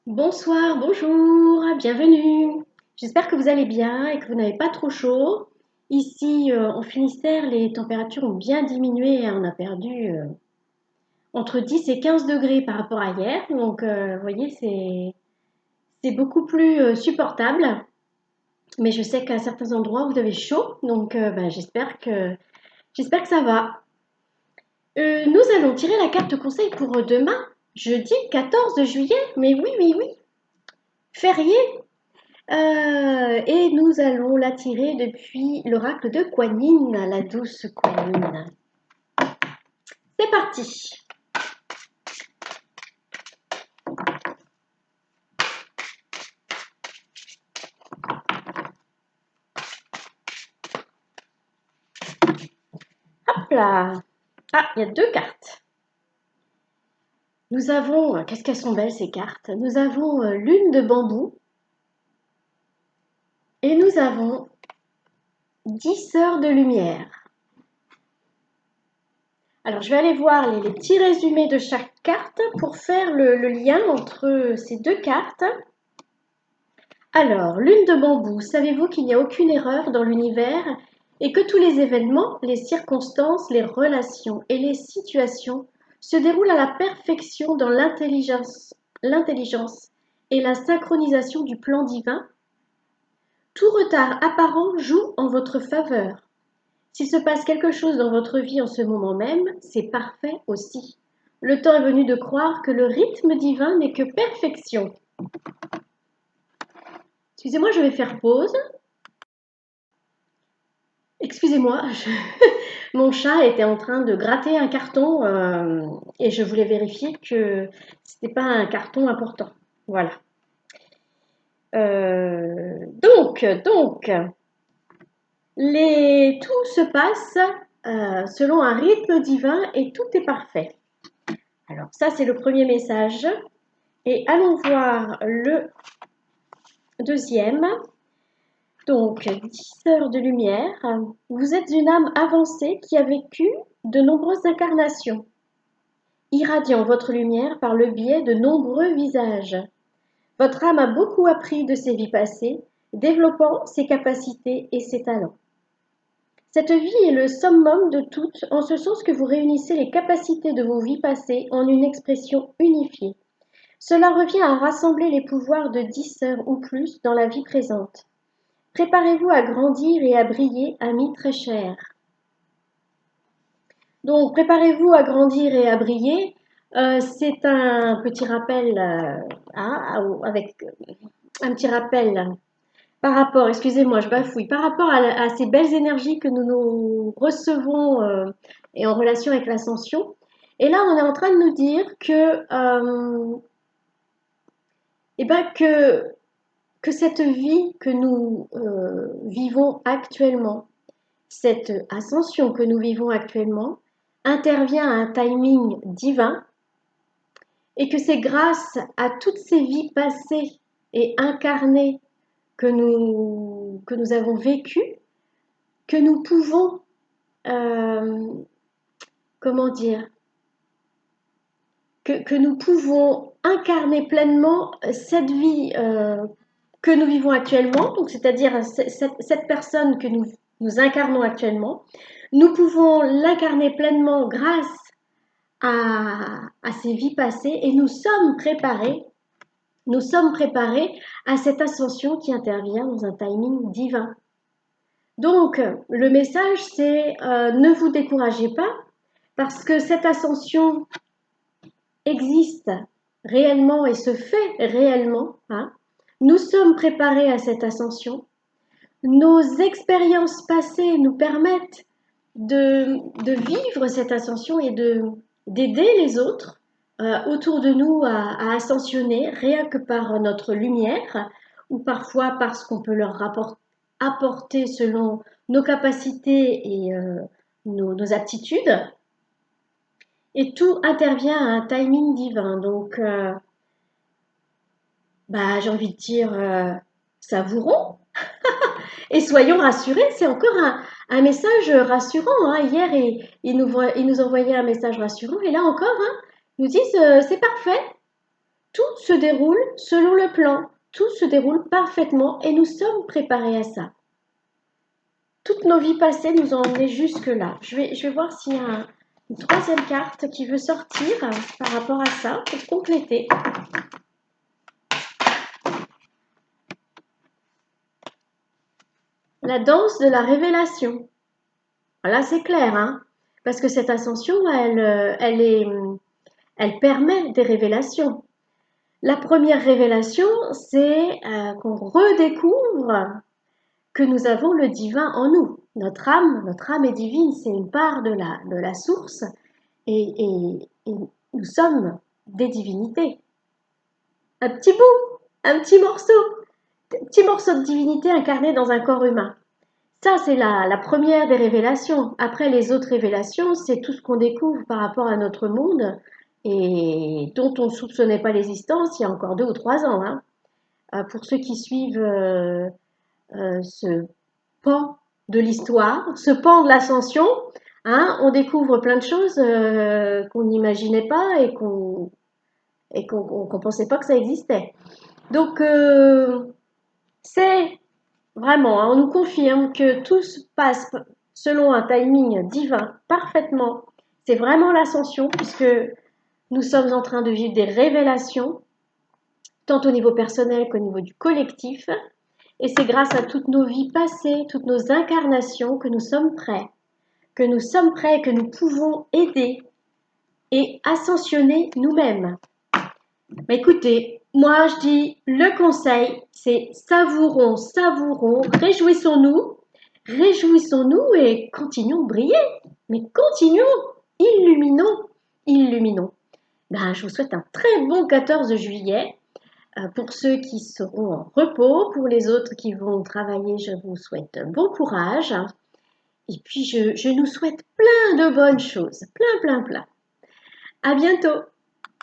Bonsoir, bonjour, bienvenue. J'espère que vous allez bien et que vous n'avez pas trop chaud. Ici, en Finistère, les températures ont bien diminué, hein. On a perdu entre 10 et 15 degrés par rapport à hier. Donc, vous voyez, c'est beaucoup plus supportable. Mais je sais qu'à certains endroits, vous avez chaud. Donc, j'espère que ça va. Nous allons tirer la carte conseil pour demain, jeudi 14 juillet. Mais oui, oui, oui, férié. Et nous allons la tirer depuis l'oracle de Kuan Yin, la douce Kuan Yin. C'est parti. Hop là. Ah, il y a deux cartes. Nous avons, qu'est-ce qu'elles sont belles ces cartes. Nous avons lune de bambou et nous avons 10 sœurs de lumière. Alors, je vais aller voir les petits résumés de chaque carte pour faire le lien entre ces deux cartes. Alors, lune de bambou, savez-vous qu'il n'y a aucune erreur dans l'univers et que tous les événements, les circonstances, les relations et les situations se déroulent à la perfection dans l'intelligence et la synchronisation du plan divin? Tout retard apparent joue en votre faveur. S'il se passe quelque chose dans votre vie en ce moment même, c'est parfait aussi. Le temps est venu de croire que le rythme divin n'est que perfection. Excusez-moi, je vais faire pause. Excusez-moi, mon chat était en train de gratter un carton et je voulais vérifier que c'était pas un carton important. Voilà. Donc, tout se passe selon un rythme divin et tout est parfait. Alors ça, c'est le premier message. Et allons voir le deuxième. Donc, 10 heures de lumière. Vous êtes une âme avancée qui a vécu de nombreuses incarnations, irradiant votre lumière par le biais de nombreux visages. Votre âme a beaucoup appris de ses vies passées, développant ses capacités et ses talents. Cette vie est le summum de toutes, en ce sens que vous réunissez les capacités de vos vies passées en une expression unifiée. Cela revient à rassembler les pouvoirs de 10 heures ou plus dans la vie présente. Préparez-vous à grandir et à briller, amis très chers. Donc, préparez-vous à grandir et à briller. C'est un petit rappel, avec un petit rappel par rapport, excusez-moi, je bafouille, par rapport à ces belles énergies que nous recevons et en relation avec l'ascension. Et là, on est en train de nous dire eh ben que cette vie que nous vivons actuellement, cette ascension que nous vivons actuellement, intervient à un timing divin et que c'est grâce à toutes ces vies passées et incarnées que nous avons vécues que nous pouvons, euh, comment dire, que nous pouvons incarner pleinement cette vie que nous vivons actuellement, donc c'est-à-dire cette personne que nous incarnons actuellement. Nous pouvons l'incarner pleinement grâce à ces vies passées et nous sommes préparés à cette ascension qui intervient dans un timing divin. Donc, le message, c'est ne vous découragez pas parce que cette ascension existe réellement et se fait réellement. Hein. Nous sommes préparés à cette ascension. Nos expériences passées nous permettent de vivre cette ascension et d'aider les autres autour de nous à ascensionner rien que par notre lumière ou parfois parce qu'on peut leur apporter selon nos capacités et nos aptitudes. Et tout intervient à un timing divin. Donc, j'ai envie de dire, savourons et soyons rassurés. C'est encore un message rassurant. Hein. Hier, ils nous envoyaient un message rassurant. Et là encore, hein, ils nous disent, c'est parfait. Tout se déroule selon le plan, tout se déroule parfaitement et nous sommes préparés à ça. Toutes nos vies passées nous ont emmenés jusque-là. Je vais voir s'il y a une troisième carte qui veut sortir par rapport à ça pour compléter. La danse de la révélation. Là, c'est clair, hein, parce que cette ascension, elle permet des révélations. La première révélation, c'est qu'on redécouvre que nous avons le divin en nous. Notre âme est divine, c'est une part de la source et nous sommes des divinités. Un petit bout, un petit morceau de divinité incarné dans un corps humain. Ça, c'est la première des révélations. Après, les autres révélations, c'est tout ce qu'on découvre par rapport à notre monde et dont on ne soupçonnait pas l'existence il y a encore 2 ou 3 ans. Hein. Pour ceux qui suivent ce pan de l'histoire, ce pan de l'ascension, hein, on découvre plein de choses qu'on n'imaginait pas et qu'on ne pensait pas que ça existait. Donc, c'est vraiment, hein, on nous confirme que tout se passe selon un timing divin, parfaitement. C'est vraiment l'ascension, puisque nous sommes en train de vivre des révélations, tant au niveau personnel qu'au niveau du collectif. Et c'est grâce à toutes nos vies passées, toutes nos incarnations que nous sommes prêts. Que nous sommes prêts et que nous pouvons aider et ascensionner nous-mêmes. Mais écoutez, moi je dis, le conseil, c'est savourons, réjouissons-nous et continuons de briller. Mais continuons, illuminons. Ben, je vous souhaite un très bon 14 juillet. Pour ceux qui seront en repos, pour les autres qui vont travailler, je vous souhaite bon courage. Et puis, je nous souhaite plein de bonnes choses. Plein. À bientôt!